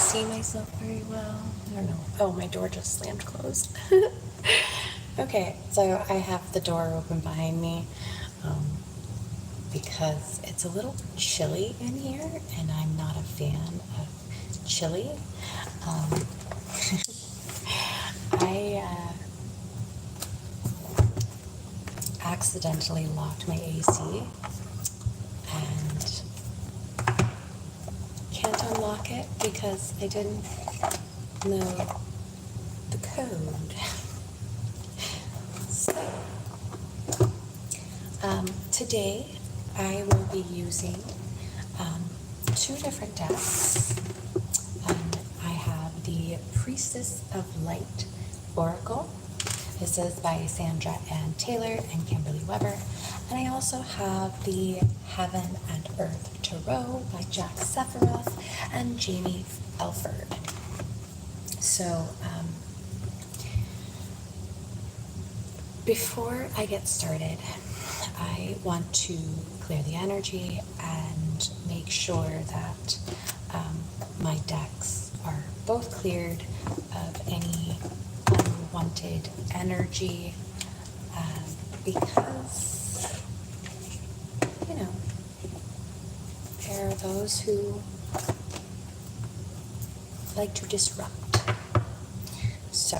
see myself very well. I don't know. Oh, my door just slammed closed. Okay, so I have the door open behind me because it's a little chilly in here, and I'm not a fan of chili. I accidentally locked my AC and can't unlock it because I didn't know the code. So, today I will be using two different decks. I have the Priestess of Light Oracle. This is by Sandra Ann Taylor and Kimberly Weber. And I also have the Heaven and Earth Tarot by Jack Sephiroth and Jamie Elford. So, before I get started, I want to clear the energy and make sure that my decks are both cleared of any unwanted energy, because, you know, there are those who like to disrupt. So,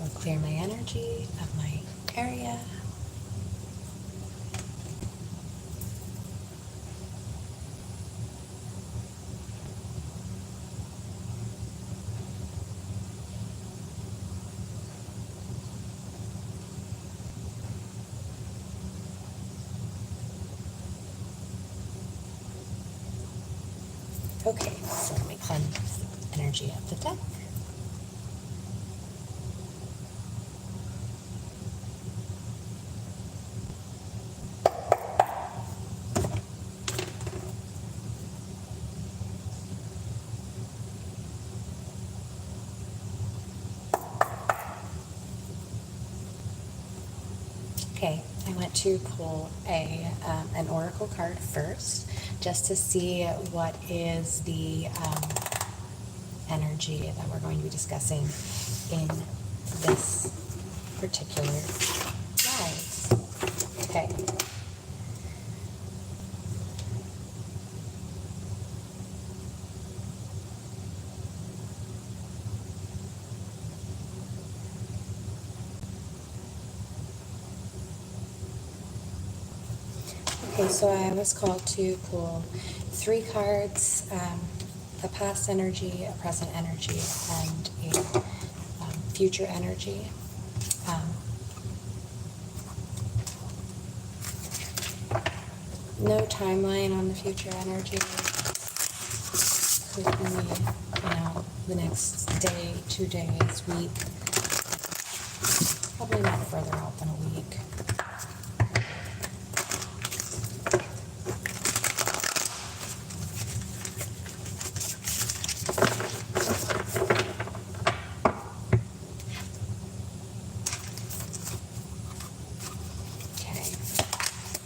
I'll clear my energy of my area. Okay, so let me cleanse the energy of the deck. Okay, I went to pull an oracle card first, just to see what is the energy that we're going to be discussing in this particular live. Okay. Okay, so I was called to pull 3 cards, a past energy, a present energy, and a future energy. No timeline on the future energy. Could be, the next day, 2 days, week. Probably not further out than a week.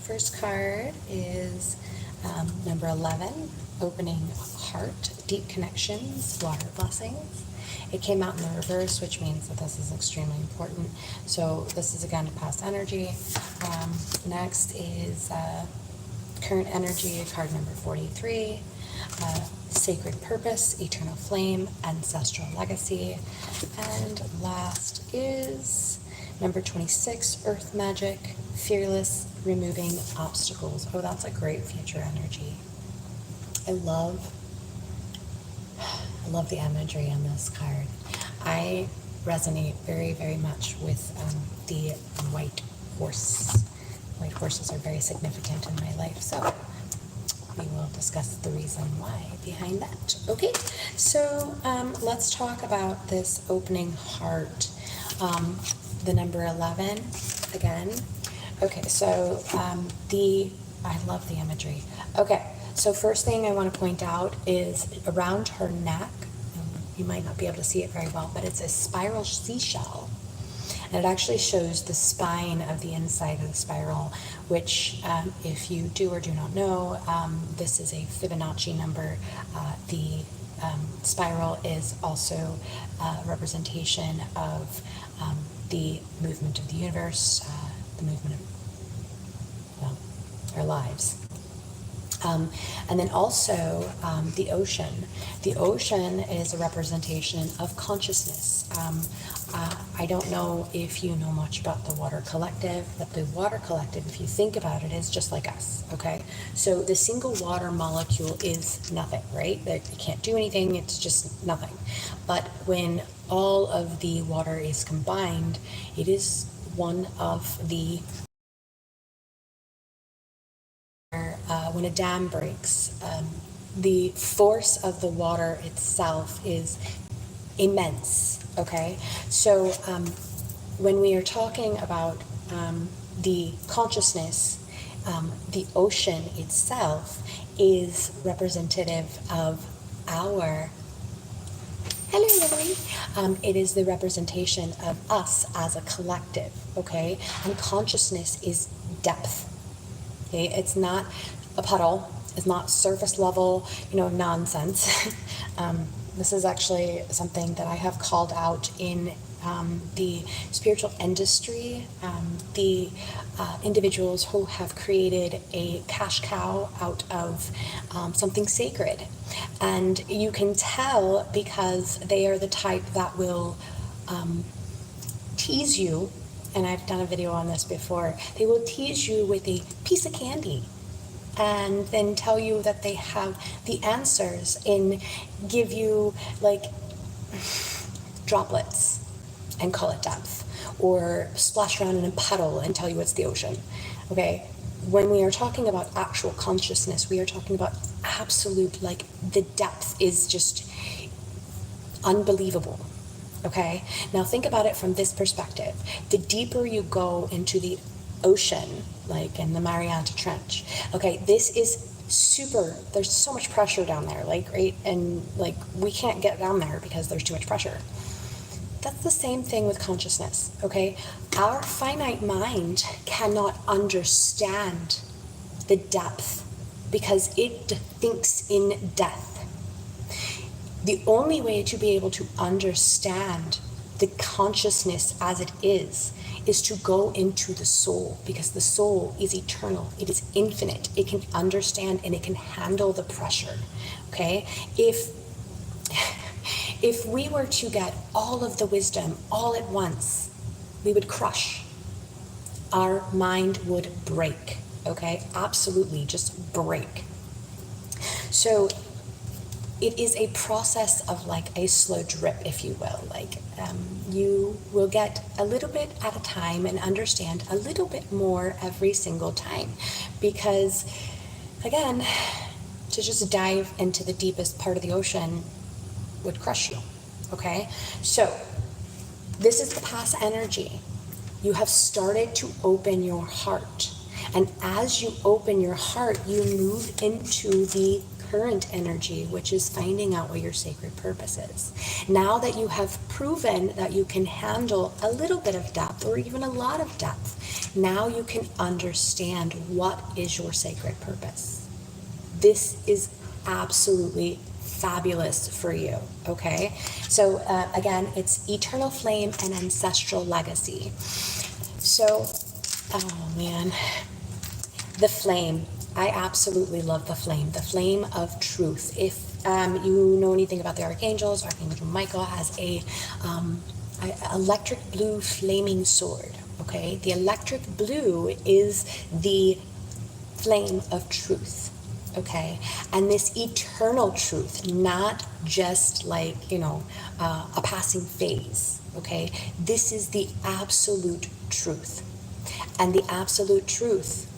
First card is number 11, Opening Heart, Deep Connections, Water Blessings. It came out in the reverse, which means that this is extremely important. So this is again a past energy. Next is current energy, card number 43, Sacred Purpose, Eternal Flame, Ancestral Legacy. And last is number 26, Earth Magic, Fearless, Removing Obstacles. Oh, that's a great future energy. I love the imagery on this card. I resonate very, very much with the white horse. White horses are very significant in my life, so we will discuss the reason why behind that. Okay, so let's talk about this opening heart. The number 11 again. Okay, so I love the imagery. Okay, so first thing I want to point out is around her neck, you might not be able to see it very well, but it's a spiral seashell. And it actually shows the spine of the inside of the spiral, which if you do or do not know, this is a Fibonacci number. The spiral is also a representation of the movement of the universe, the movement of, well, our lives. And then also the ocean. The ocean is a representation of consciousness. I don't know if you know much about the water collective, but the water collective, if you think about it, is just like us, okay? So the single water molecule is nothing, right? It can't do anything, it's just nothing. But when all of the water is combined, it is one of the when a dam breaks, the force of the water itself is immense, okay? So when we are talking about the consciousness, the ocean itself is representative of our, hello Lily, it is the representation of us as a collective, okay? And consciousness is depth. Okay, it's not a puddle, it's not surface level, nonsense. This is actually something that I have called out in the spiritual industry, the individuals who have created a cash cow out of something sacred. And you can tell because they are the type that will tease you, and I've done a video on this before, they will tease you with a piece of candy and then tell you that they have the answers and give you like droplets and call it depth, or splash around in a puddle and tell you it's the ocean. Okay, when we are talking about actual consciousness, we are talking about absolute, like the depth is just unbelievable. Okay, now think about it from this perspective. The deeper you go into the ocean, like in the Mariana Trench, okay, this is super, there's so much pressure down there, like, right? And like, we can't get down there because there's too much pressure. That's the same thing with consciousness, okay? Our finite mind cannot understand the depth because it thinks in death. The only way to be able to understand the consciousness as it is to go into the soul, because the soul is eternal, it is infinite, it can understand and it can handle the pressure, okay? If we were to get all of the wisdom all at once, we would crush. Our mind would break, okay? Absolutely, just break. So it is a process of like a slow drip, if you will. Like you will get a little bit at a time and understand a little bit more every single time. Because, again, to just dive into the deepest part of the ocean would crush you, okay? So this is the past energy. You have started to open your heart. And as you open your heart, you move into the current energy, which is finding out what your sacred purpose is. Now that you have proven that you can handle a little bit of depth or even a lot of depth, now you can understand what is your sacred purpose. This is absolutely fabulous for you, okay? So again, it's eternal flame and ancestral legacy. So, oh man, the flame. I absolutely love the flame of truth. If you know anything about the archangels, Archangel Michael has a electric blue flaming sword, okay? The electric blue is the flame of truth, okay? And this eternal truth, not just like, a passing phase, okay? This is the absolute truth. And the absolute truth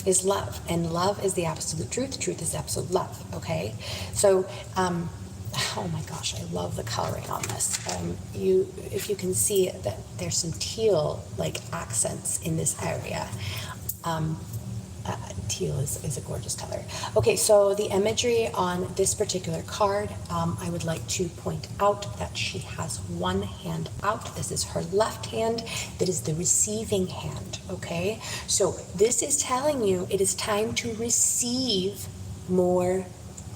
is love, and love is the absolute truth. Truth is absolute love, okay? So, oh my gosh, I love the coloring on this. If you can see that there's some teal like accents in this area. Teal is a gorgeous color. Okay, so the imagery on this particular card, I would like to point out that she has one hand out. This is her left hand. That is the receiving hand, okay? So this is telling you it is time to receive more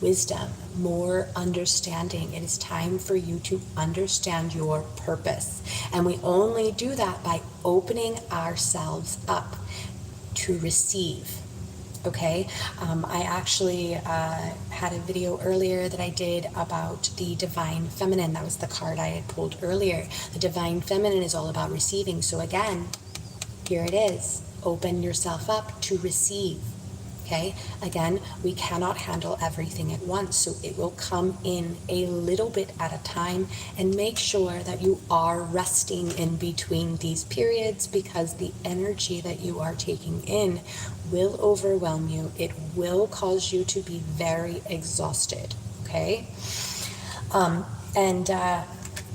wisdom, more understanding. It is time for you to understand your purpose. And we only do that by opening ourselves up to receive. Okay, I actually had a video earlier that I did about the divine feminine. That was the card I had pulled earlier. The divine feminine is all about receiving. So again, here it is. Open yourself up to receive. Okay, again, we cannot handle everything at once, so it will come in a little bit at a time, and make sure that you are resting in between these periods, because the energy that you are taking in will overwhelm you. It will cause you to be very exhausted. Okay,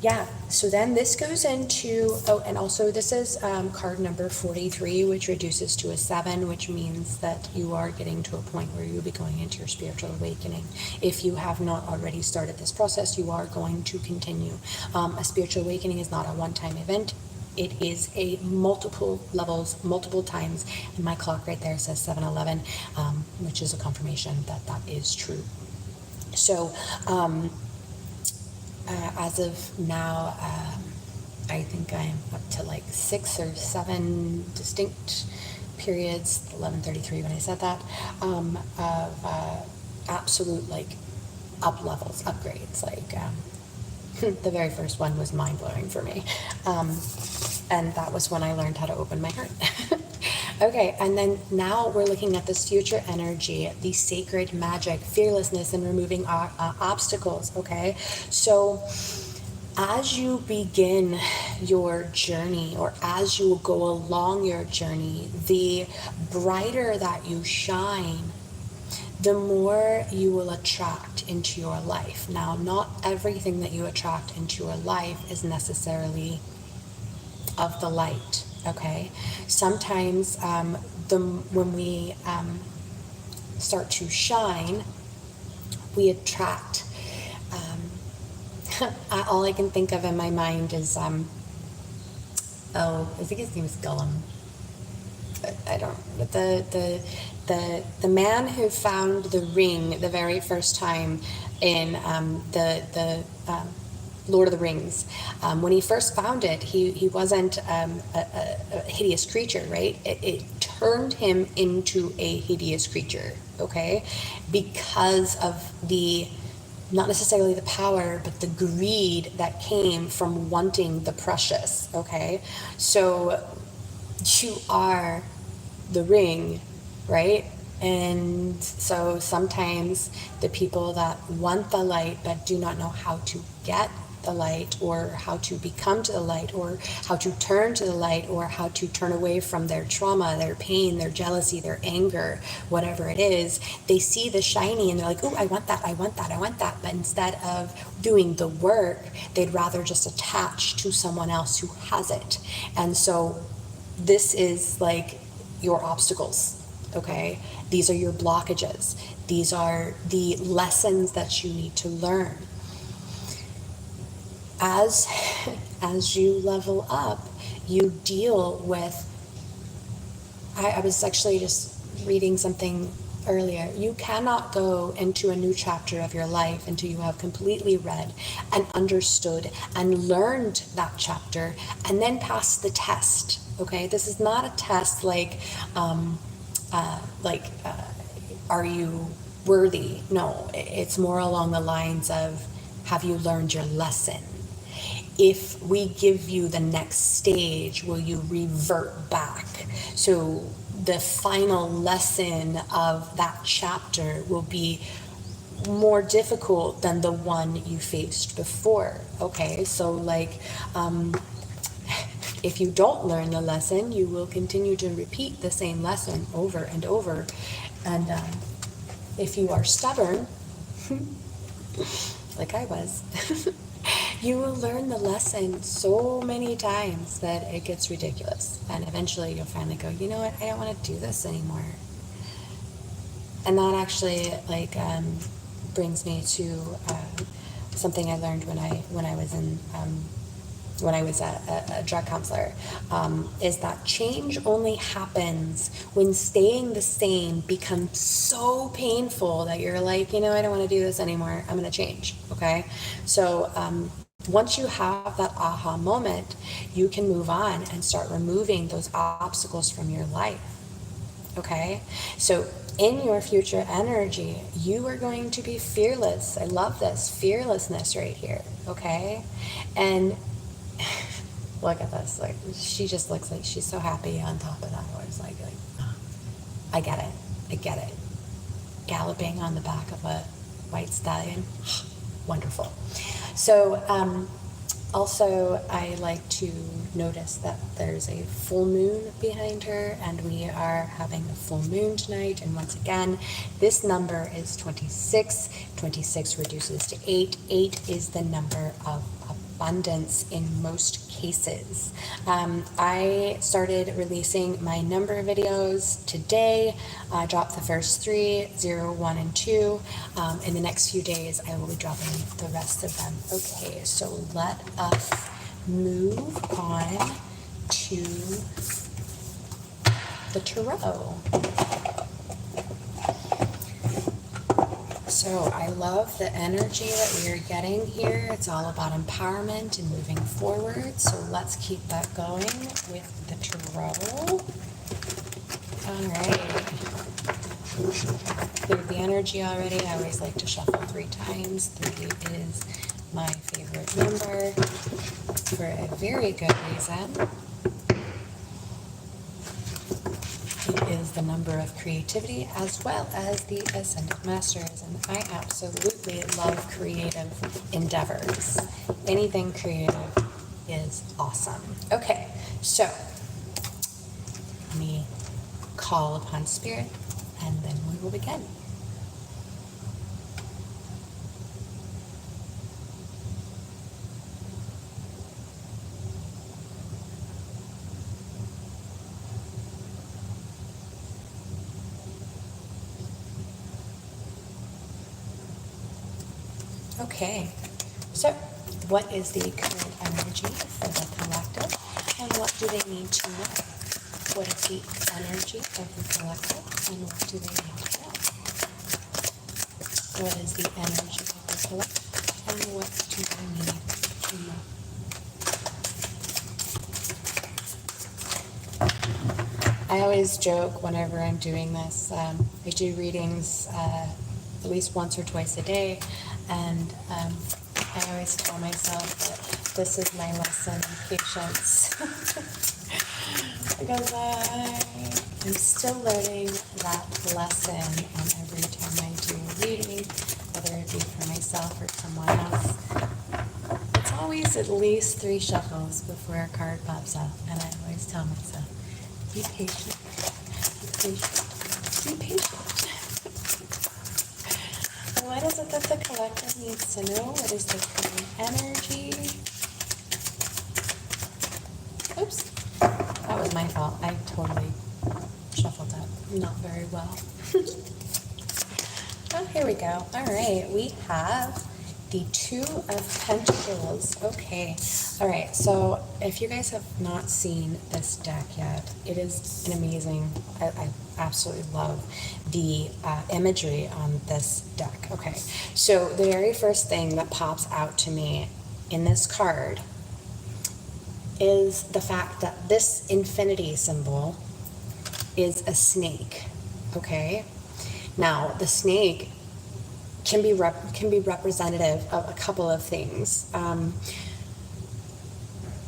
yeah, so then this goes into, oh, and also this is card number 43, which reduces to a 7, which means that you are getting to a point where you'll be going into your spiritual awakening. If you have not already started this process, you are going to continue. A spiritual awakening is not a one-time event. It is a multiple levels, multiple times, and my clock right there says 7-11, which is a confirmation that that is true. So, as of now, I think I'm up to like 6 or 7 distinct periods, 11:33 when I said that, of absolute like up levels, upgrades. Like the very first one was mind-blowing for me. And that was when I learned how to open my heart. Okay, and then now we're looking at this future energy, the sacred magic, fearlessness, and removing obstacles, okay? So as you begin your journey, or as you go along your journey, the brighter that you shine, the more you will attract into your life. Now, not everything that you attract into your life is necessarily of the light, okay? Sometimes when we start to shine, we attract, all I can think of in my mind is, I think his name is Gollum. I don't, but the man who found the ring the very first time in the Lord of the Rings, when he first found it, he wasn't a hideous creature, right? It turned him into a hideous creature, okay? Because of not necessarily the power, but the greed that came from wanting the precious, okay? So you are the ring, right? And so sometimes the people that want the light but do not know how to get the light, or how to become to the light, or how to turn to the light, or how to turn away from their trauma, their pain, their jealousy, their anger, whatever it is, they see the shiny and they're like, oh, I want that, I want that, I want that. But instead of doing the work, they'd rather just attach to someone else who has it. And so this is like your obstacles, okay? These are your blockages. These are the lessons that you need to learn. As you level up, you deal with, I was actually just reading something earlier. You cannot go into a new chapter of your life until you have completely read and understood and learned that chapter, and then pass the test, okay? This is not a test like are you worthy? No, it's more along the lines of, have you learned your lesson? If we give you the next stage, will you revert back? So the final lesson of that chapter will be more difficult than the one you faced before, okay? So like, if you don't learn the lesson, you will continue to repeat the same lesson over and over. And if you are stubborn, like I was, you will learn the lesson so many times that it gets ridiculous. And eventually you'll finally go, you know what, I don't want to do this anymore. And that actually brings me to something I learned when I was in when I was a drug counselor, is that change only happens when staying the same becomes so painful that you're like, I don't want to do this anymore. I'm going to change. Okay. So, once you have that aha moment, you can move on and start removing those obstacles from your life. Okay? So, in your future energy, you are going to be fearless. I love this fearlessness right here. Okay? And look at this. Like, she just looks like she's so happy on top of that horse. Like, I get it. I get it. Galloping on the back of a white stallion. Wonderful. So, also, I like to notice that there's a full moon behind her, and we are having a full moon tonight. And once again, this number is 26. 26 reduces to 8. 8 is the number of abundance in most cases. I started releasing my number videos today. I dropped the first 3, 0, 1, and 2. In the next few days, I will be dropping the rest of them. Okay, so let us move on to the tarot. So I love the energy that we are getting here. It's all about empowerment and moving forward. So let's keep that going with the tarot. All right. Cleared the energy already. I always like to shuffle 3 times. 3 is my favorite number for a very good reason. It is the number of creativity as well as the Ascended Masters, and I absolutely love creative endeavors. Anything creative is awesome. Okay, so let me call upon Spirit, and then we will begin. Okay, so what is the current energy for the collective, and what do they need to know? What is the energy of the collective, and what do they need to know? What is the energy of the collective, and what do they need to know? I always joke whenever I'm doing this, I do readings at least once or twice a day, and I always tell myself that this is my lesson in patience. Because I'm still learning that lesson, and every time I do a reading, whether it be for myself or someone else, it's always at least 3 shuffles before a card pops up, and I always tell myself, be patient, be patient, be patient. What is it that the collective needs to know? What is the current energy? Oops, that was my fault. I totally shuffled that not very well. Oh, here we go. All right, we have the 2 of Pentacles. Okay. All right, so if you guys have not seen this deck yet, it is an amazing, I absolutely love the imagery on this deck. Okay, so the very first thing that pops out to me in this card is the fact that this infinity symbol is a snake. Okay, now the snake can be representative of a couple of things.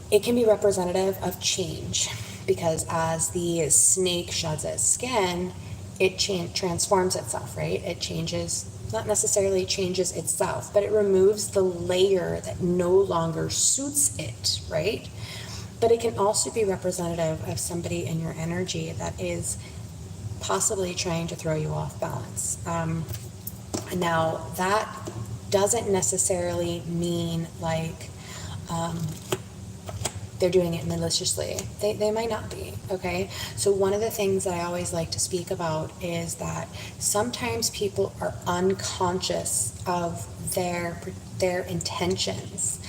It can be representative of change, because as the snake sheds its skin, it transforms itself, right? It changes, not necessarily changes itself, but it removes the layer that no longer suits it, right? But it can also be representative of somebody in your energy that is possibly trying to throw you off balance. Now, that doesn't necessarily mean like they're doing it maliciously. They might not be, okay? So one of the things that I always like to speak about is that sometimes people are unconscious of their intentions,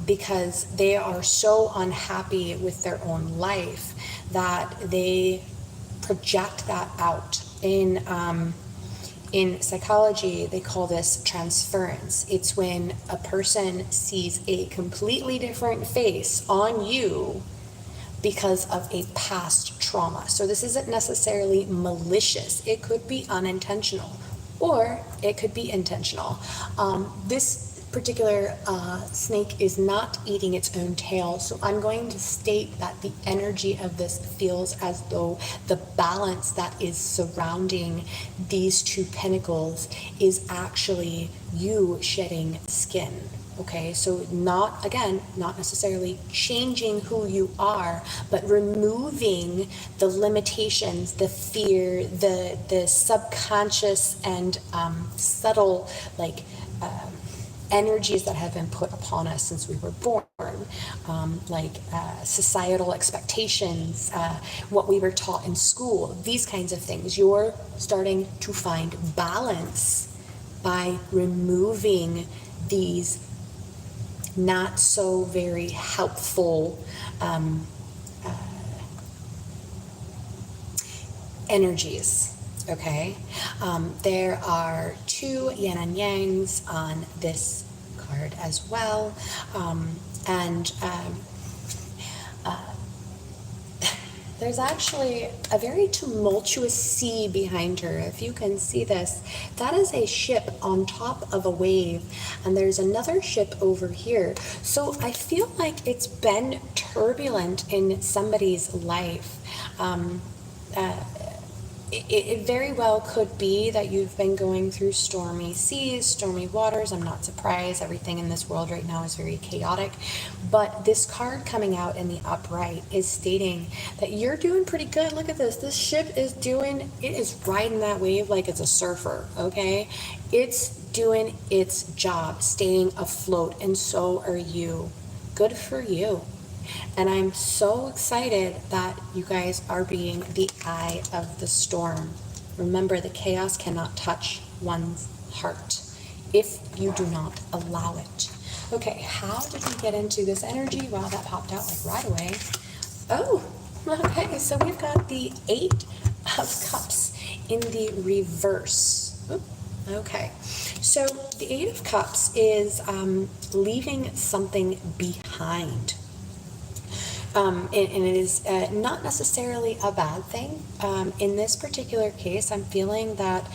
because they are so unhappy with their own life that they project that out. In psychology, they call this transference. It's when a person sees a completely different face on you because of a past trauma. So this isn't necessarily malicious. It could be unintentional, or it could be intentional. This particular snake is not eating its own tail, so I'm going to state that the energy of this feels as though the balance that is surrounding these two pinnacles is actually you shedding skin. Okay, so not necessarily changing who you are, but removing the limitations, the fear, the subconscious and subtle, energies that have been put upon us since we were born, societal expectations, what we were taught in school, these kinds of things. You're starting to find balance by removing these not so very helpful energies. Okay, there are two yin and yangs on this card as well, there's actually a very tumultuous sea behind her. If you can see this, that is a ship on top of a wave, and there's another ship over here. So I feel like it's been turbulent in somebody's life. It very well could be that you've been going through stormy seas, stormy waters. I'm not surprised. Everything in this world right now is very chaotic. But this card coming out in the upright is stating that you're doing pretty good. Look at this. This ship is riding that wave like it's a surfer, okay? It's doing its job, staying afloat, and so are you. Good for you. And I'm so excited that you guys are being the eye of the storm. Remember, the chaos cannot touch one's heart if you do not allow it. Okay, how did we get into this energy? Wow, that popped out like right away. Oh, okay, so we've got the Eight of Cups in the reverse. Ooh, okay, so the Eight of Cups is leaving something behind. And it is not necessarily a bad thing. In this particular case, I'm feeling that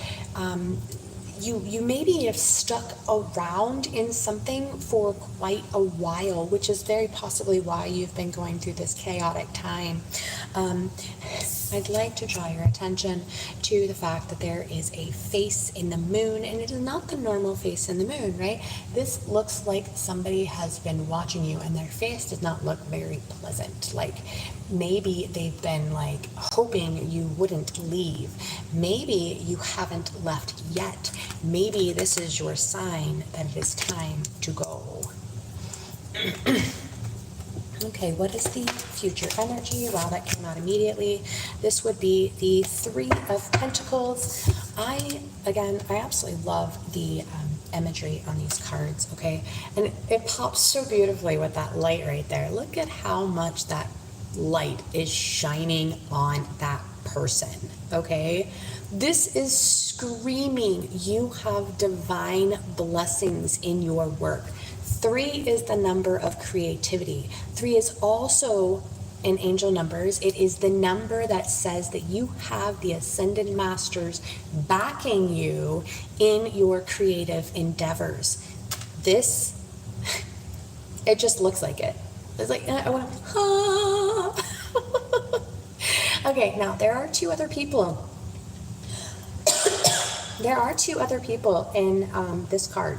you maybe have stuck around in something for quite a while, which is very possibly why you've been going through this chaotic time. I'd like to draw your attention to the fact that there is a face in the moon, and it is not the normal face in the moon, right? This looks like somebody has been watching you, and their face does not look very pleasant. Like maybe they've been hoping you wouldn't leave. Maybe you haven't left yet. Maybe this is your sign that it is time to go. Okay, what is the future energy? Wow, that came out immediately. This would be the Three of Pentacles. I absolutely love the imagery on these cards, okay? And it pops so beautifully with that light right there. Look at how much that light is shining on that person, okay? This is screaming, you have divine blessings in your work. 3 is the number of creativity. 3 is also in angel numbers. It is the number that says that you have the ascended masters backing you in your creative endeavors. This, it just looks like it. It's like, I want to, Okay, now there are two other people. There are two other people in this card.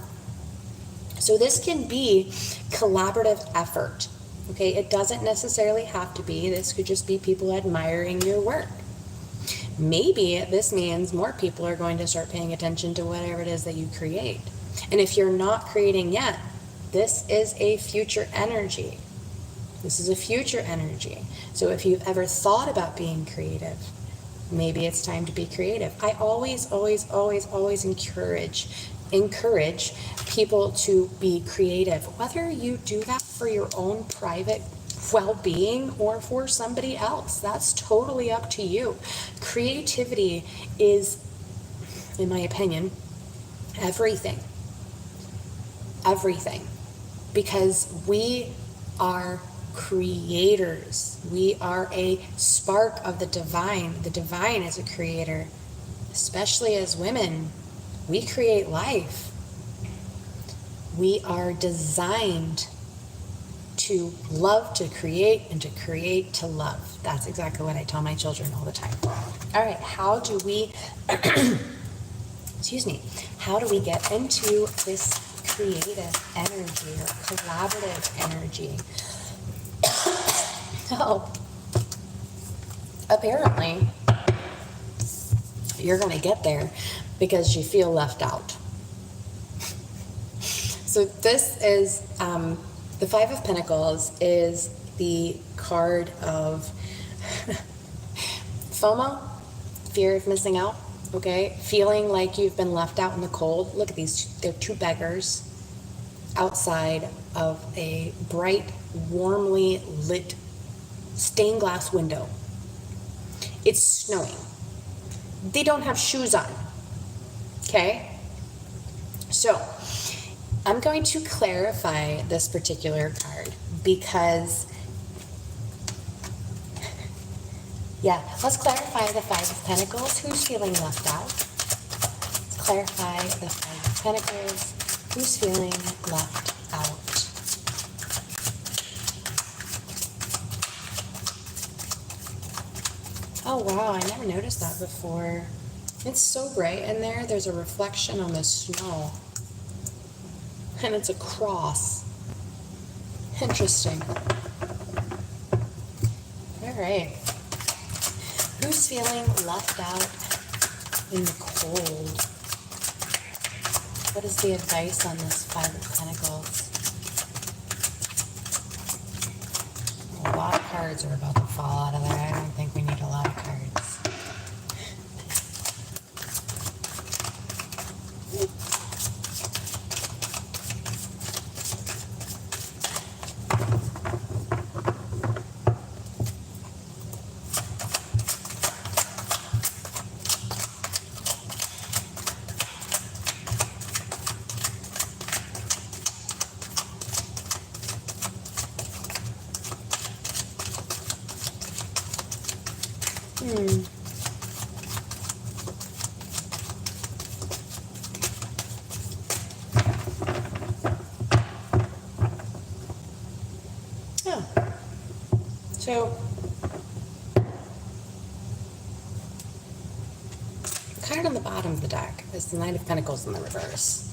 So this can be collaborative effort, okay? It doesn't necessarily have to be. This could just be people admiring your work. Maybe this means more people are going to start paying attention to whatever it is that you create. And if you're not creating yet, this is a future energy, This is a future energy. So if you've ever thought about being creative, maybe it's time to be creative. I always encourage people to be creative, whether you do that for your own private well-being or for somebody else. That's totally up to you. Creativity is, in my opinion, everything. Everything. Because we are creators. We are a spark of the divine. The divine is a creator. Especially as women, we create life. We are designed to love to create and to create to love. That's exactly what I tell my children all the time. All right, how do we, how do we get into this creative energy or collaborative energy? Oh, apparently you're going to get there because you feel left out. So this is, the Five of Pentacles is the card of FOMO, fear of missing out, okay? Feeling like you've been left out in the cold. Look at these, they're two beggars outside of a bright, warmly lit stained glass window. It's snowing. They don't have shoes on, okay? So I'm going to clarify this particular card because, yeah, let's clarify the Five of Pentacles. Who's feeling left out? Let's clarify the Five of Pentacles. Who's feeling left out? Oh, wow, I never noticed that before. It's so bright in there. There's a reflection on the snow. And it's a cross. Interesting. All right. Who's feeling left out in the cold? What is the advice on this Five of Pentacles? A lot of cards are about to fall out of there. I don't think we need a lot of cards. Oh. So, the card on the bottom of the deck is the Knight of Pentacles in the reverse.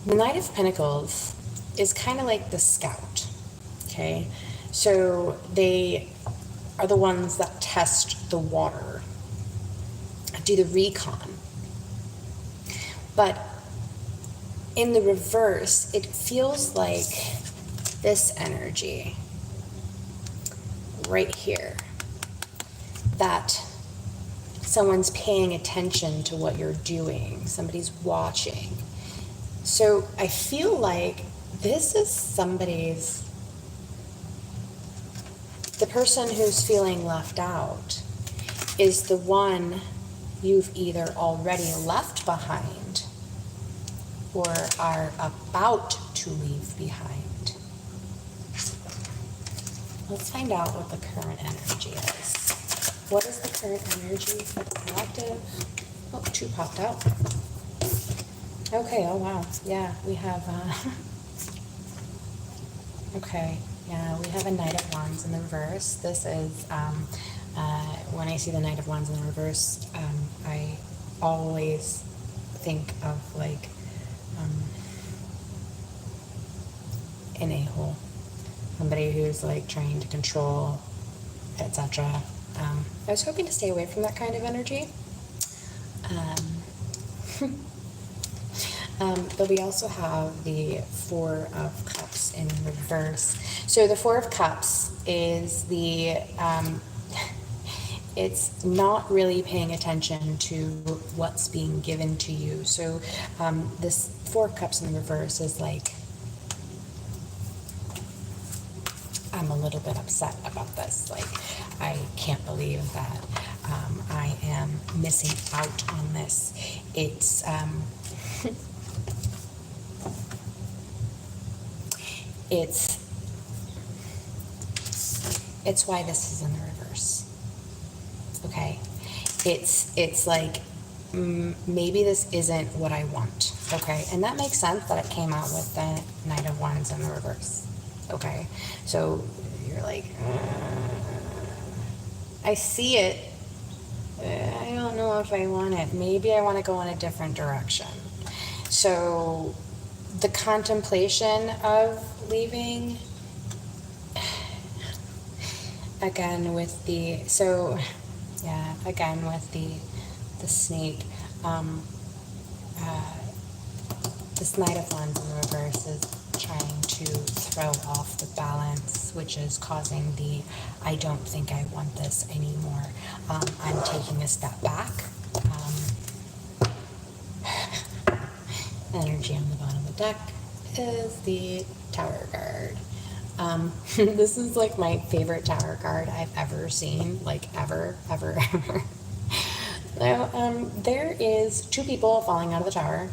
The Knight of Pentacles is kind of like the scout, okay? So they are the ones that test the water, do the recon. But in the reverse, it feels like this energy right here, that someone's paying attention to what you're doing, somebody's watching. So I feel like this is the person who's feeling left out is the one you've either already left behind or are about to leave behind. Let's find out what the current energy is. What is the current energy for the collective? Oh, two popped out. Okay, oh wow, yeah, we have, okay, yeah, we have a Knight of Wands in the reverse. This is, when I see the Knight of Wands in the reverse, I always think of like an a-hole, somebody who's like trying to control, etc. I was hoping to stay away from that kind of energy. But we also have the Four of Cups in reverse. So the Four of Cups is it's not really paying attention to what's being given to you. So this Four of Cups in reverse is like, I'm a little bit upset about this. Like, I can't believe that I am missing out on this. It's it's why this is in the reverse. Okay, it's like maybe this isn't what I want. Okay, and that makes sense that it came out with the Knight of Wands in the reverse. Okay, so you're like, I see it. I don't know if I want it. Maybe I want to go in a different direction. So the contemplation of leaving, again with the snake, this Knight of Wands in the reverse is trying to throw off the balance, which is causing the I don't think I want this anymore. I'm taking a step back. Energy on the bottom of the deck is the Tower card. This is like my favorite Tower card I've ever seen, like ever. Now, there is two people falling out of the tower.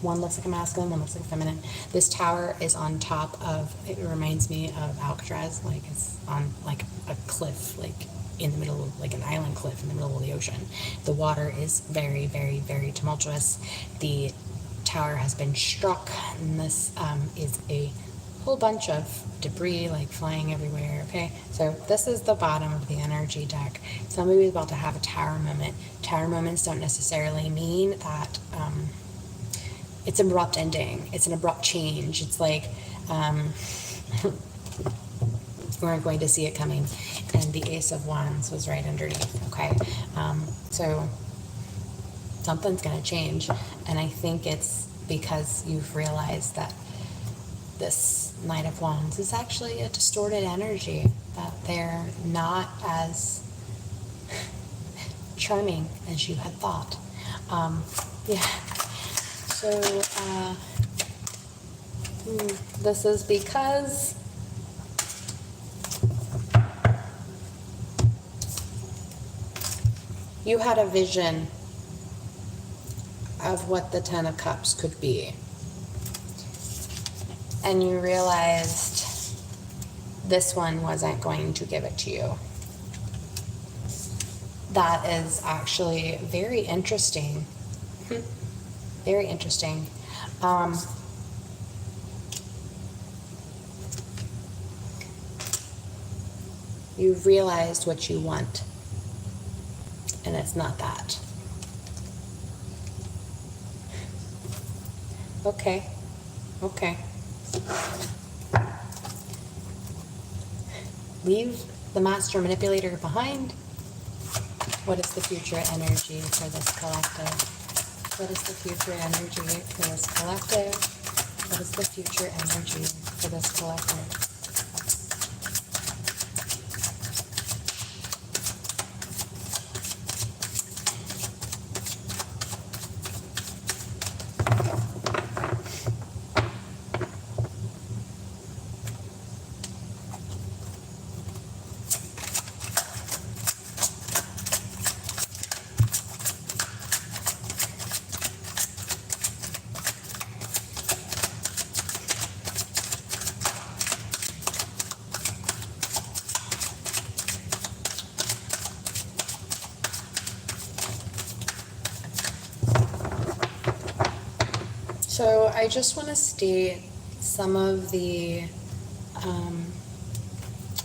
One looks like a masculine, one looks like a feminine. This tower is on top of, it reminds me of Alcatraz, like it's on like a cliff, like in the middle of like an island cliff in the middle of the ocean. The water is very, very, very tumultuous. The tower has been struck, and this is a whole bunch of debris like flying everywhere. Okay, so this is the bottom of the energy deck. Somebody is about to have a tower moment. Tower moments don't necessarily mean that it's an abrupt ending. It's an abrupt change. It's like we weren't going to see it coming, and the Ace of Wands was right underneath. Okay, so something's going to change, and I think it's because you've realized that this Knight of Wands is actually a distorted energy, that they're not as charming as you had thought. So this is because you had a vision of what the Ten of Cups could be, and you realized this one wasn't going to give it to you. That is actually very interesting. Very interesting. You've realized what you want, and it's not that. Okay. Leave the master manipulator behind. What is the future energy for this collective? What is the future energy for this collective? What is the future energy for this collective? So I just want to state some of the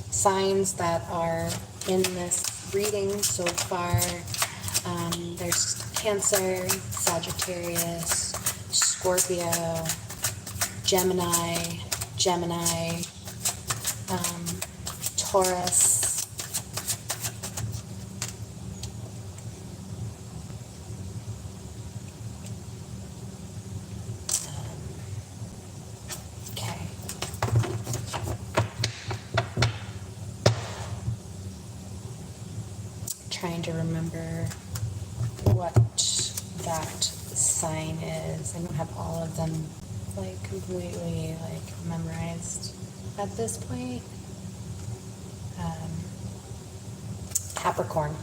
signs that are in this reading so far. There's Cancer, Sagittarius, Scorpio, Gemini, Taurus, trying to remember what that sign is. I don't have all of them like completely like memorized at this point. Capricorn.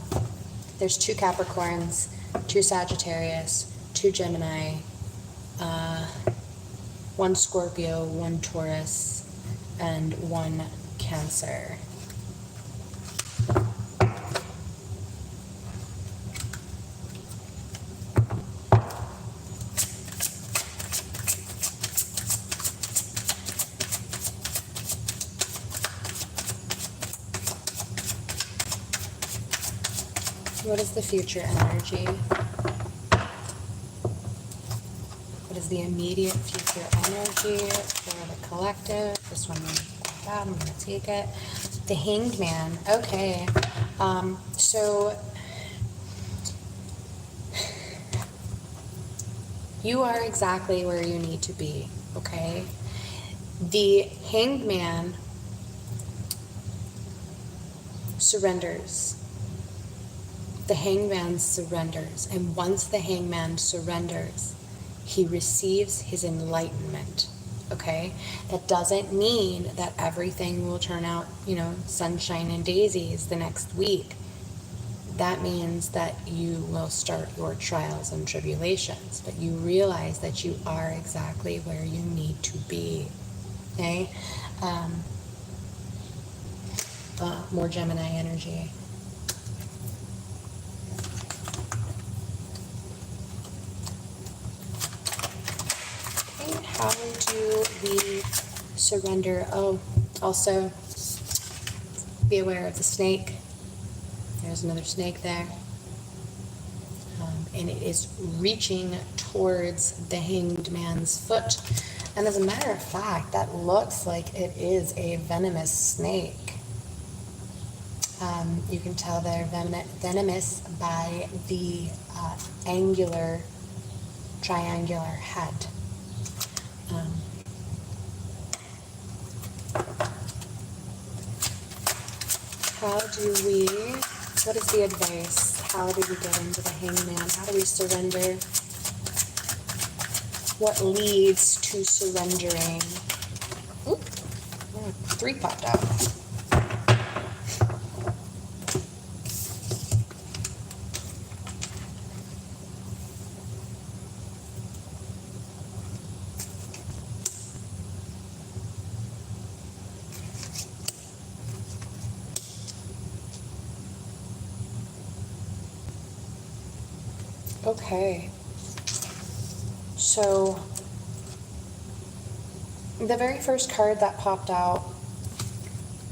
There's 2 Capricorns, 2 Sagittarius, 2 Gemini, 1 Scorpio, 1 Taurus, and 1 Cancer. What is the future energy? What is the immediate future energy for the collective? This one is bad. I'm going to take it. The Hanged Man. Okay. So you are exactly where you need to be. Okay. The Hanged Man surrenders. The hangman surrenders, and once the hangman surrenders, he receives his enlightenment, okay? That doesn't mean that everything will turn out, sunshine and daisies the next week. That means that you will start your trials and tribulations, but you realize that you are exactly where you need to be, okay? More Gemini energy. How do we surrender? Oh, also be aware of the snake. There's another snake there. And it is reaching towards the hanged man's foot. And as a matter of fact, that looks like it is a venomous snake. You can tell they're venomous by the angular, triangular head. What is the advice? How do we get into the hangman? How do we surrender? What leads to surrendering? Oop, 3 popped out. Okay, so the very first card that popped out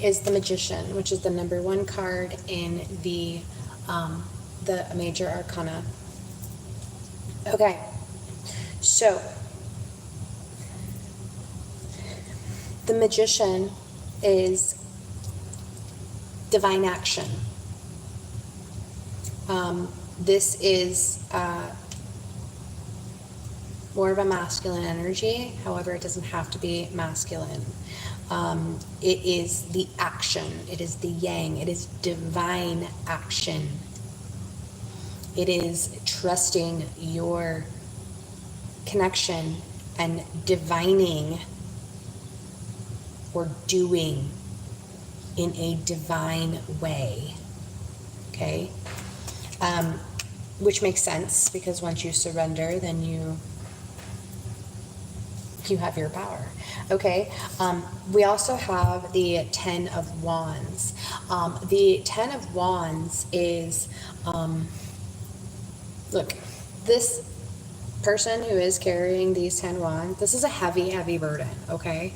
is the Magician, which is the number 1 card in the Major Arcana. Okay, so the Magician is divine action. This is more of a masculine energy. However, it doesn't have to be masculine. It is the action. It is the yang. It is divine action. It is trusting your connection and divining or doing in a divine way. Okay? Which makes sense, because once you surrender, then you have your power. Okay, we also have the 10 of Wands. The 10 of Wands is, look, this person who is carrying these 10 wands, this is a heavy, heavy burden, okay?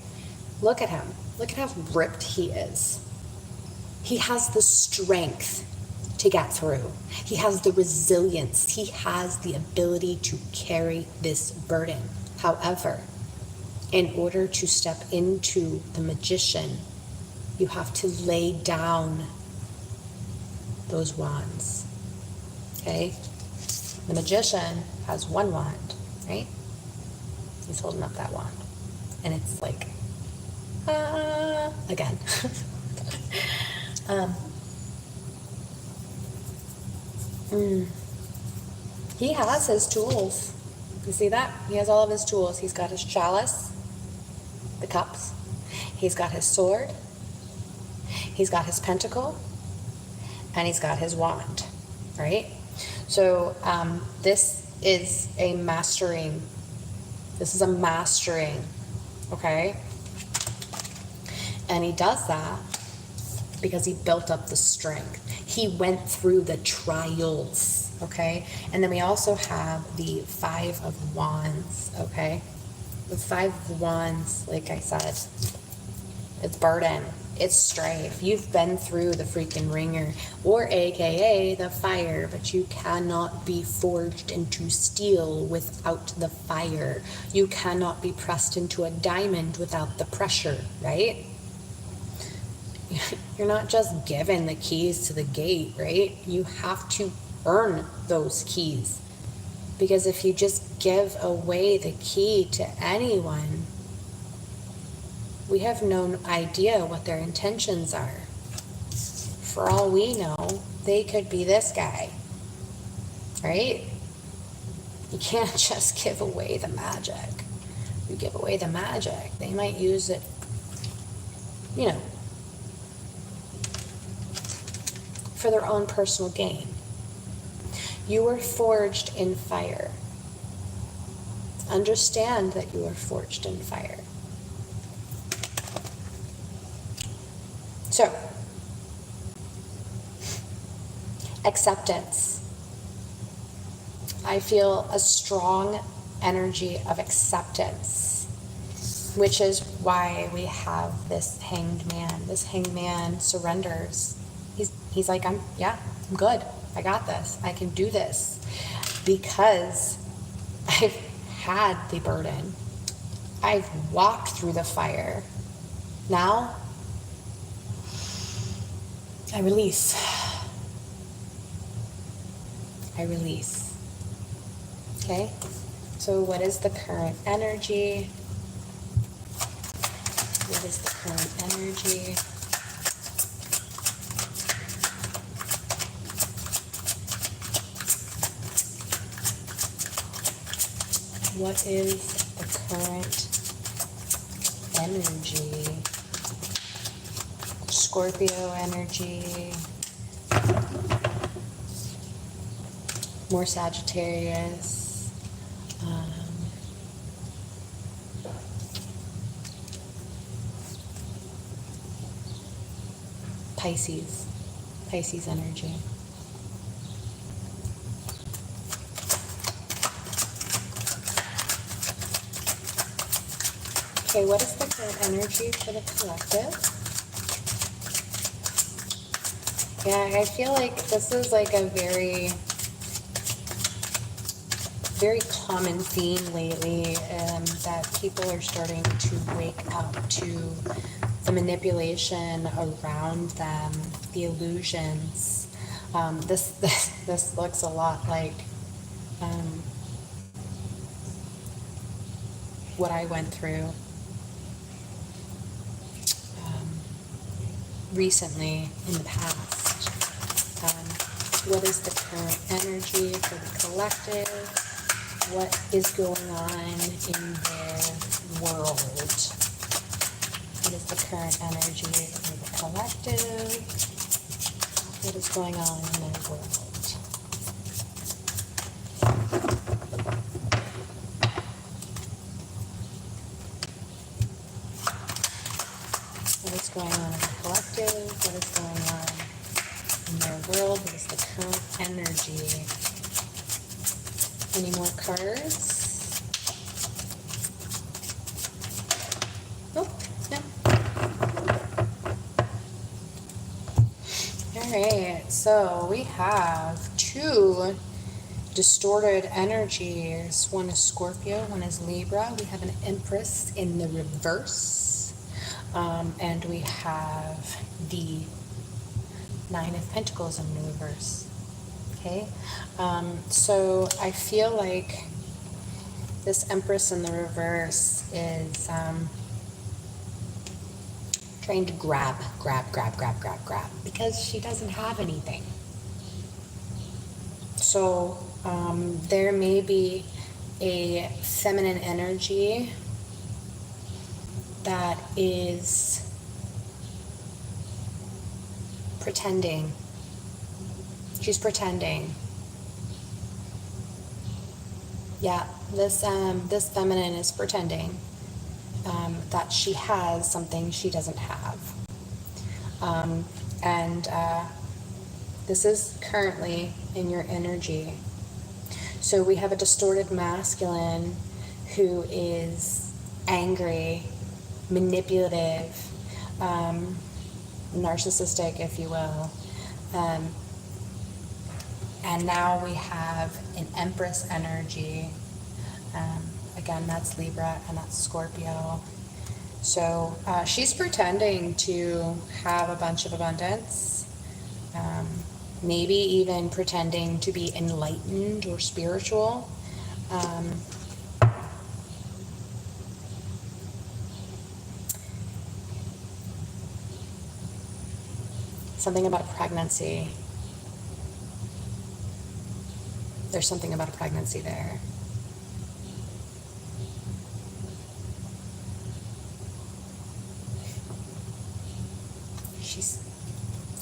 Look at him. Look at how ripped he is. He has the strength to get through. He has the resilience. He has the ability to carry this burden. However, in order to step into the Magician, you have to lay down those wands. Okay? The Magician has 1 wand, right? He's holding up that wand. And it's like, again. He has his tools. You see that? He has all of his tools. He's got his chalice, the cups. He's got his sword. He's got his pentacle. And he's got his wand, right? So this is a mastering. This is a mastering, okay? And he does that because he built up the strength. He went through the trials, okay? And then we also have the 5 of Wands, okay? The 5 of Wands, like I said, it's burden, it's strife. You've been through the freaking ringer, or AKA the fire, but you cannot be forged into steel without the fire. You cannot be pressed into a diamond without the pressure, right? You're not just given the keys to the gate, right? You have to earn those keys. Because if you just give away the key to anyone, we have no idea what their intentions are. For all we know, they could be this guy, right? You can't just give away the magic. You give away the magic, they might use it, for their own personal gain. You were forged in fire. Understand that you are forged in fire. So, acceptance. I feel a strong energy of acceptance, which is why we have this hanged man. This hanged man surrenders. He's like, I'm good. I got this. I can do this. Because I've had the burden. I've walked through the fire. Now, I release. I release. Okay? So what is the current energy? What is the current energy? What is the current energy? Scorpio energy, more Sagittarius, Pisces energy. Okay, what is the current energy for the collective? Yeah, I feel like this is like a very, very common theme lately, that people are starting to wake up to the manipulation around them, the illusions. This looks a lot like what I went through recently in the past. What is the current energy for the collective? What is going on in their world? What is the current energy for the collective? What is going on in their world? What is going on in the collective? What is going on in their world? What is the current energy? Any more cards? Oh, no. Alright, so we have 2 distorted energies. One is Scorpio, one is Libra. We have an Empress in the reverse. And we have the 9 of Pentacles in the reverse. Okay, so I feel like this Empress in the reverse is trying to grab, because she doesn't have anything. So there may be a feminine energy that is pretending. She's pretending. Yeah, this feminine is pretending that she has something she doesn't have. And this is currently in your energy. So we have a distorted masculine who is angry, manipulative, narcissistic, if you will. And now we have an Empress energy. Again, that's Libra and that's Scorpio. So she's pretending to have a bunch of abundance, maybe even pretending to be enlightened or spiritual. Something about a pregnancy. There's something about a pregnancy there.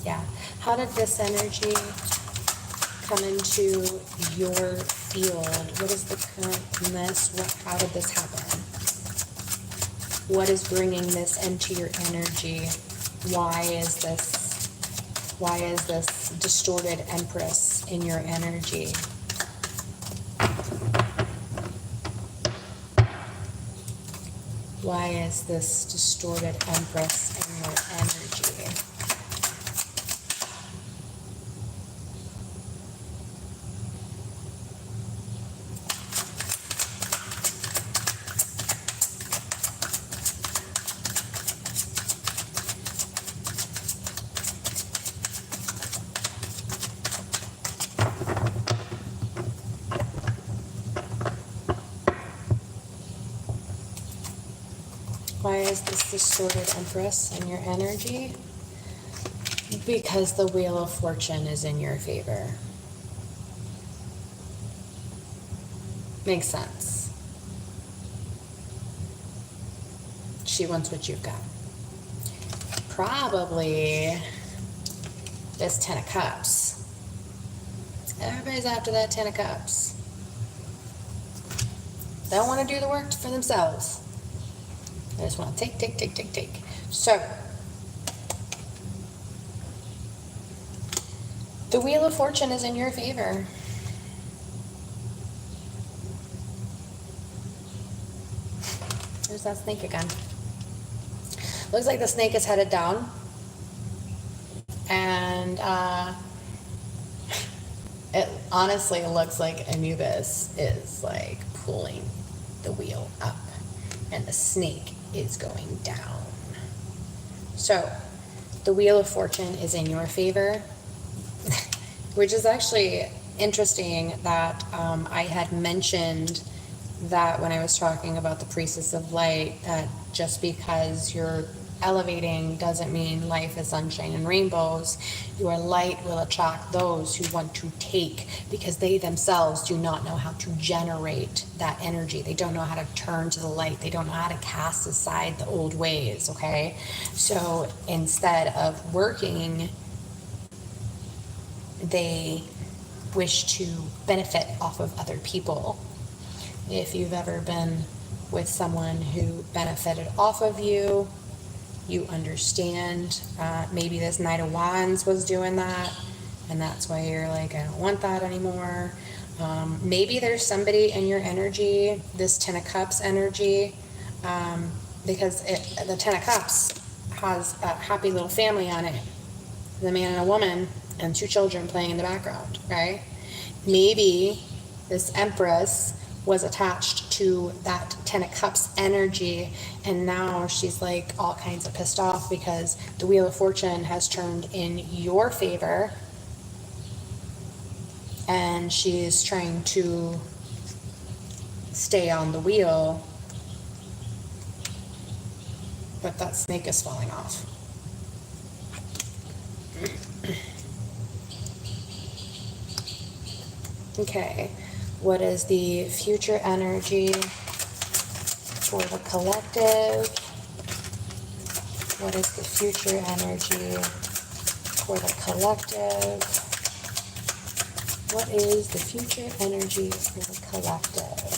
Yeah. How did this energy come into your field? What is the currentness? How did this happen? What is bringing this into your energy? Why is this distorted Empress in your energy? Why is this distorted Empress in your energy? Why is this distorted Empress in your energy? Because the Wheel of Fortune is in your favor. Makes sense. She wants what you've got. Probably this 10 of Cups. Everybody's after that 10 of Cups. They don't want to do the work for themselves. I just want to take. So, the Wheel of Fortune is in your favor. There's that snake again. Looks like the snake is headed down. And it honestly looks like Anubis is like pulling the wheel up. And the snake is going down. So, the Wheel of Fortune is in your favor, which is actually interesting that I had mentioned that when I was talking about the Priestess of Light, that just because you're elevating doesn't mean life is sunshine and rainbows. Your light will attract those who want to take, because they themselves do not know how to generate that energy. They don't know how to turn to the light. They don't know how to cast aside the old ways, okay? So instead of working, they wish to benefit off of other people. If you've ever been with someone who benefited off of you, you understand. Maybe this Knight of Wands was doing that, and that's why you're like, I don't want that anymore. Maybe there's somebody in your energy, this 10 of Cups energy, because the 10 of Cups has a happy little family on it. The man and a woman and 2 children playing in the background, right? Maybe this Empress was attached to that 10 of Cups energy, and now she's like all kinds of pissed off because the Wheel of Fortune has turned in your favor, and she's trying to stay on the wheel, but that snake is falling off. Okay, what is the future energy for the collective? What is the future energy for the collective? What is the future energy for the collective?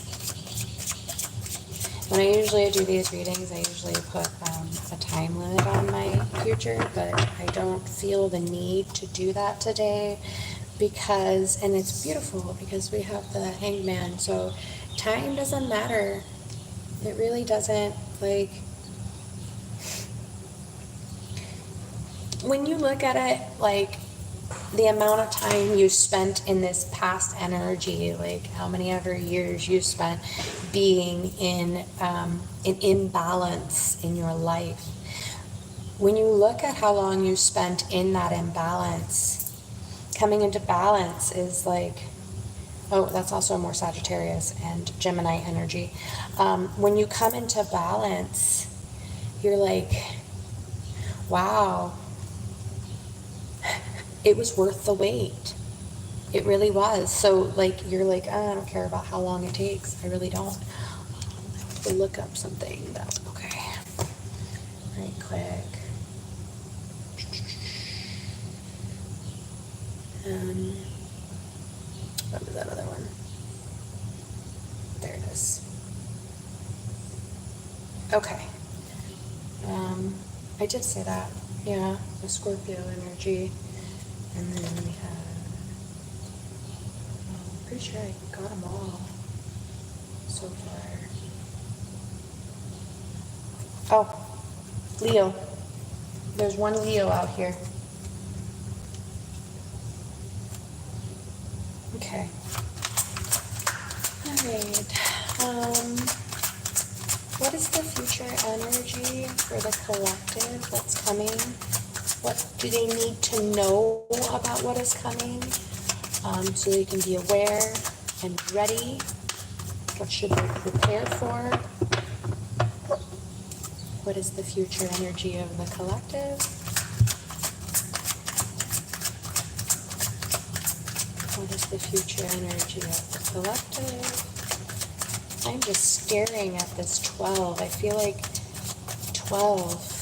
When I usually do these readings, I usually put a time limit on my future, but I don't feel the need to do that today because, and it's beautiful because we have the Hangman, so time doesn't matter. It really doesn't. Like, when you look at it, like, the amount of time you spent in this past energy, like how many ever years you spent being in an imbalance in your life. When you look at how long you spent in that imbalance, coming into balance is like, oh, that's also more Sagittarius and Gemini energy. When you come into balance, you're like, wow, it was worth the wait. It really was. So, like, you're like, oh, I don't care about how long it takes. I really don't. I have to look up something. That's okay. Right quick. What was that other one? There it is. Okay. I did say that. Yeah, the Scorpio energy. And then we have, I'm pretty sure I got them all so far. Oh, Leo. There's one Leo out here. Okay. All right. What is the future energy for the collective that's coming? What do they need to know about what is coming so they can be aware and ready? What should they prepare for? What is the future energy of the collective? What is the future energy of the collective? I'm just staring at this 12. I feel like 12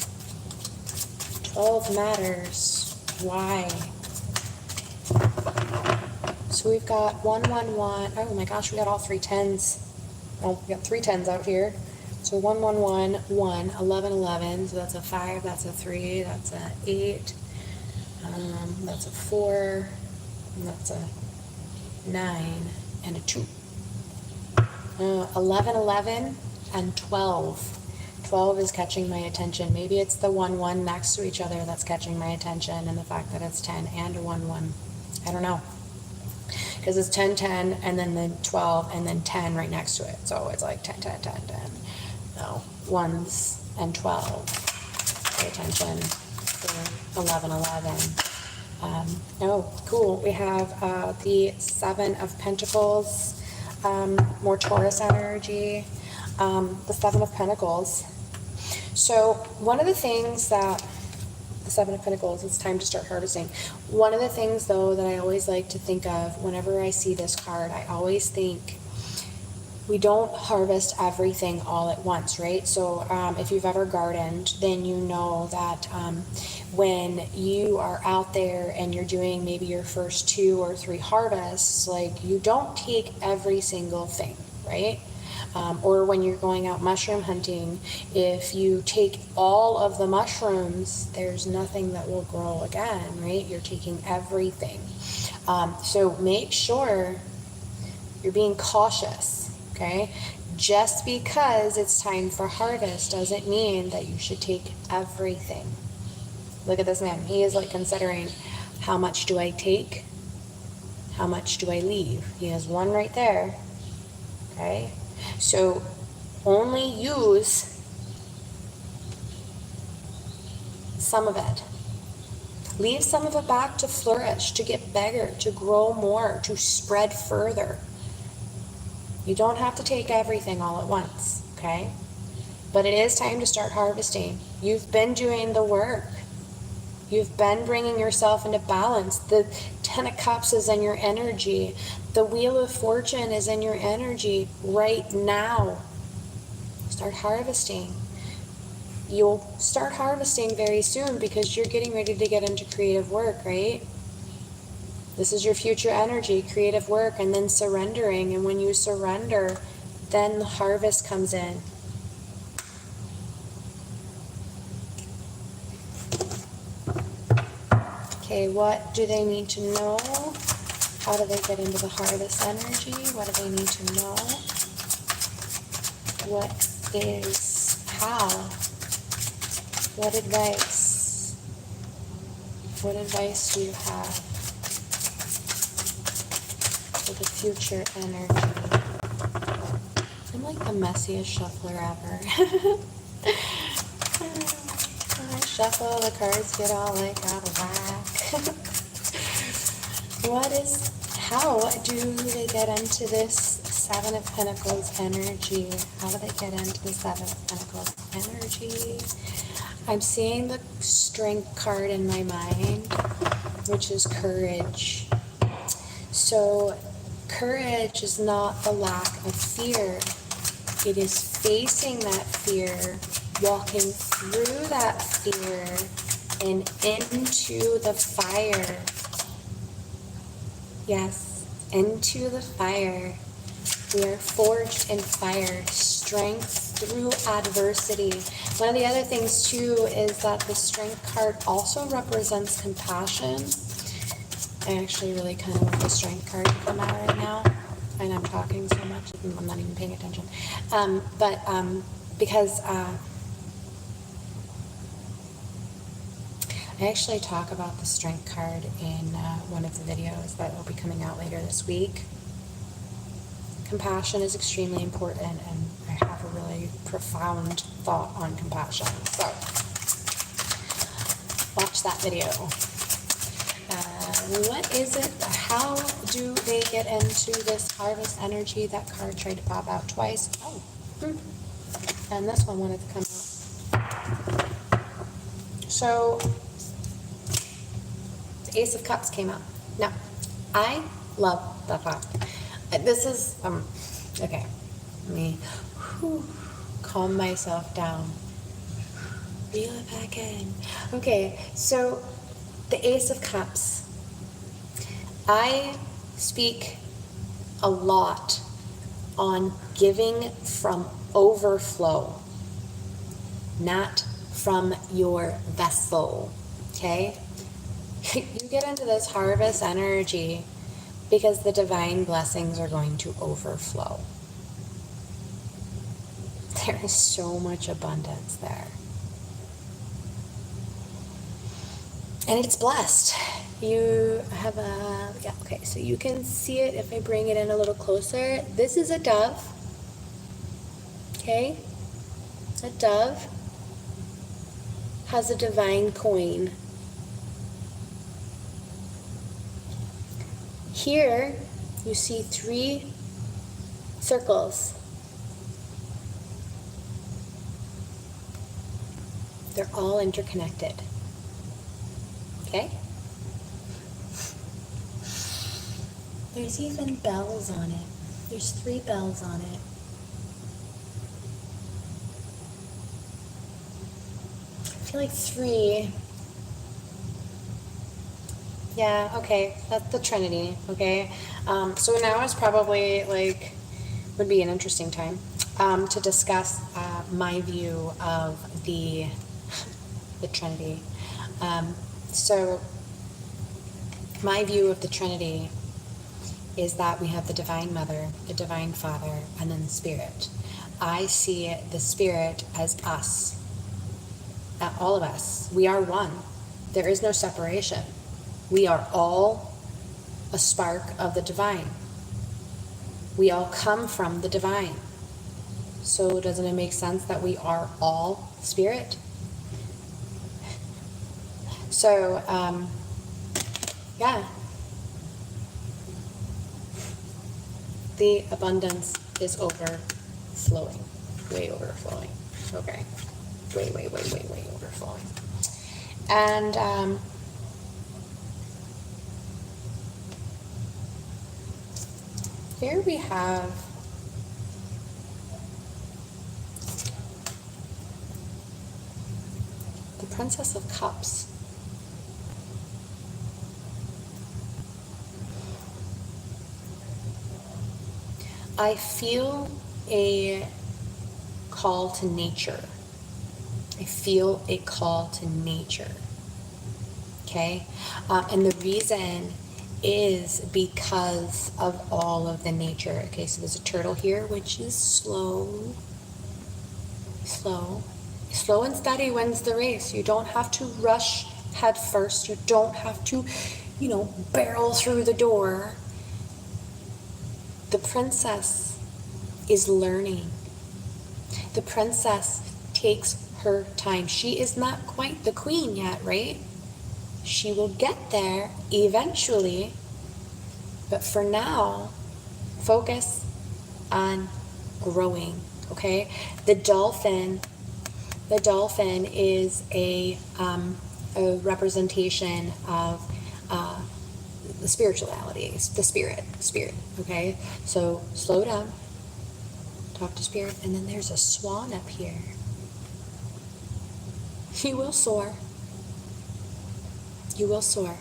matters. Why? So we've got 111. Oh my gosh, we got all 3 10s. Well, we got 3 10s out here. So 111, 1, 11, 11. So that's a 5, that's a 3, that's a 8, that's a 4, and that's a 9, and a 2. 11, 11, and 12. 12 is catching my attention. Maybe it's the 1, 1 next to each other that's catching my attention, and the fact that it's 10 and a 1, 1. I don't know. Because it's 10, 10, and then the 12, and then 10 right next to it. So it's like 10, 10, 10, 10. No, 1s and 12. Pay attention for 11, 11. Oh, cool. We have the 7 of Pentacles, more Taurus energy. The 7 of Pentacles. So one of the things that the 7 of Pentacles, it's time to start harvesting. One of the things, though, that I always like to think of whenever I see this card, I always think we don't harvest everything all at once, right? So if you've ever gardened, then you know that when you are out there and you're doing maybe your first 2 or 3 harvests, like, you don't take every single thing, right? Or when you're going out mushroom hunting, if you take all of the mushrooms, there's nothing that will grow again, right? You're taking everything. So make sure you're being cautious, okay? Just because it's time for harvest doesn't mean that you should take everything. Look at this man. He is like considering, how much do I take? How much do I leave? He has 1 right there, okay? So only use some of it. Leave some of it back to flourish, to get bigger, to grow more, to spread further. You don't have to take everything all at once, okay? But it is time to start harvesting. You've been doing the work. You've been bringing yourself into balance. The Ten of Cups is in your energy. The Wheel of Fortune is in your energy right now. Start harvesting. You'll start harvesting very soon because you're getting ready to get into creative work, right? This is your future energy, creative work, and then surrendering. And when you surrender, then the harvest comes in. Okay, what do they need to know? How do they get into the harvest energy? What do they need to know? How? What advice? What advice do you have for the future energy? I'm like the messiest shuffler ever. I shuffle, the cards get all like out of whack. How do they get into this Seven of Pentacles energy? How do they get into the Seven of Pentacles energy? I'm seeing the Strength card in my mind, which is courage. So courage is not the lack of fear. It is facing that fear, walking through that fear and into the fire. Yes, into the fire. We are forged in fire, strength through adversity. One of the other things too is that the Strength card also represents compassion. I actually really kind of want the Strength card to come out right now. And I'm talking so much, I'm not even paying attention. Because I actually talk about the Strength card in one of the videos that will be coming out later this week. Compassion is extremely important, and I have a really profound thought on compassion. So, watch that video. What is it? How do they get into this harvest energy? That card tried to pop out twice. Oh, and this one wanted to come out. So, the Ace of Cups came out. Now, I love that card. This is, okay, let me calm myself down. Reel it back in. Okay, so the Ace of Cups. I speak a lot on giving from overflow, not from your vessel, okay? You get into this harvest energy because the divine blessings are going to overflow. There is so much abundance there. And it's blessed. You have so you can see it if I bring it in a little closer. This is a dove. Okay? A dove has a divine coin. Here, you see 3 circles. They're all interconnected. Okay? There's even bells on it. There's 3 bells on it. I feel like 3. Yeah, okay, that's the Trinity, okay? So now is probably, would be an interesting time to discuss my view of the Trinity. So my view of the Trinity is that we have the Divine Mother, the Divine Father, and then the Spirit. I see the Spirit as us, all of us. We are one. There is no separation. We are all a spark of the divine. We all come from the divine. So doesn't it make sense that we are all spirit? So, yeah. The abundance is overflowing. Way overflowing. Okay. Way overflowing. And here we have the Princess of Cups. I feel a call to nature. I feel a call to nature. Okay? And the reason is because of all of the nature. Okay, so there's a turtle here, which is slow. Slow and steady wins the race. You don't have to rush head first. You don't have to, barrel through the door. The princess is learning. The princess takes her time. She is not quite the queen yet, right? She will get there eventually. But for now, focus on growing, okay? The dolphin is a representation of the spirituality, the spirit, okay? So slow down, talk to spirit, and then there's a swan up here. You will soar. You will soar.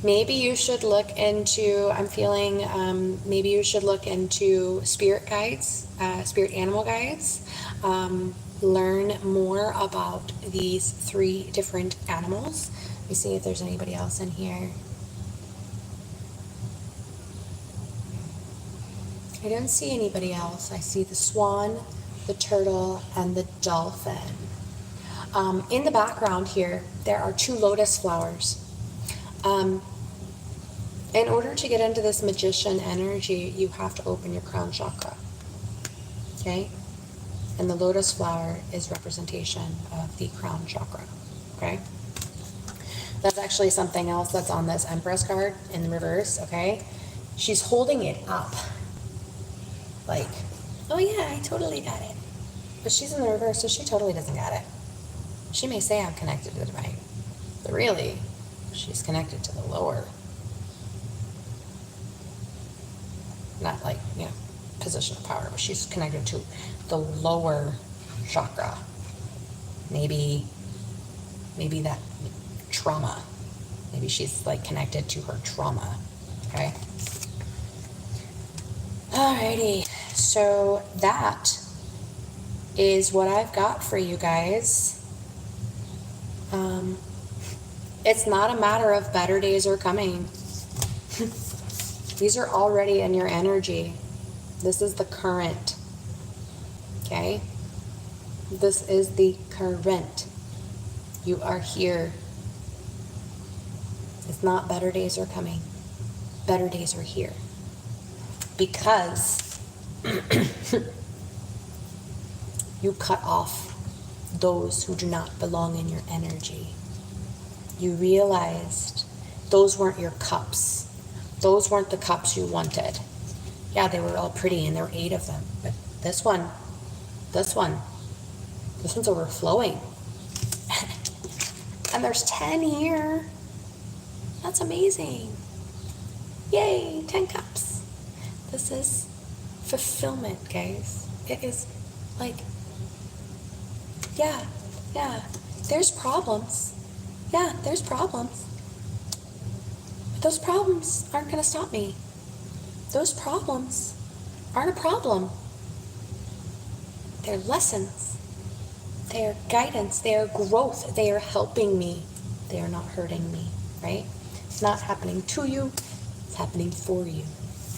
Maybe you should look into, I'm feeling, maybe you should look into spirit guides, spirit animal guides. Learn more about these 3 different animals. Let me see if there's anybody else in here. I don't see anybody else. I see the swan, the turtle, and the dolphin. In the background here, there are 2 lotus flowers. In order to get into this magician energy, you have to open your crown chakra. Okay? And the lotus flower is representation of the crown chakra. Okay? That's actually something else that's on this Empress card in the reverse. Okay? She's holding it up. Like, oh yeah, I totally got it. But she's in the reverse, so she totally doesn't got it. She may say I'm connected to the divine, but really, she's connected to the lower. Not like, position of power, but she's connected to the lower chakra. Maybe that trauma. Maybe she's like connected to her trauma. Okay? Alrighty. So that is what I've got for you guys. It's not a matter of better days are coming. These are already in your energy. This is the current. Okay? This is the current. You are here. It's not better days are coming. Better days are here. Because you cut off those who do not belong in your energy. You realized those weren't your cups. Those weren't the cups you wanted. Yeah, they were all pretty and there were 8 of them. But this one's overflowing. And there's 10 here. That's amazing. Yay, 10 cups. This is fulfillment, guys. It is like, yeah, there's problems. Yeah, there's problems. But those problems aren't going to stop me. Those problems aren't a problem. They're lessons. They are guidance. They are growth. They are helping me. They are not hurting me, right? It's not happening to you. It's happening for you.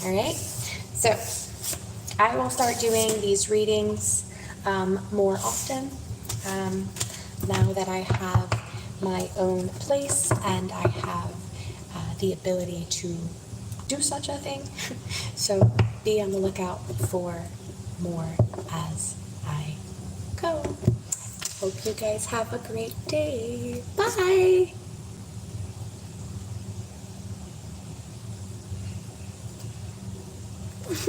All right? So I will start doing these readings more often now that I have my own place and I have the ability to do such a thing. So be on the lookout for more as I go. Hope you guys have a great day. Bye.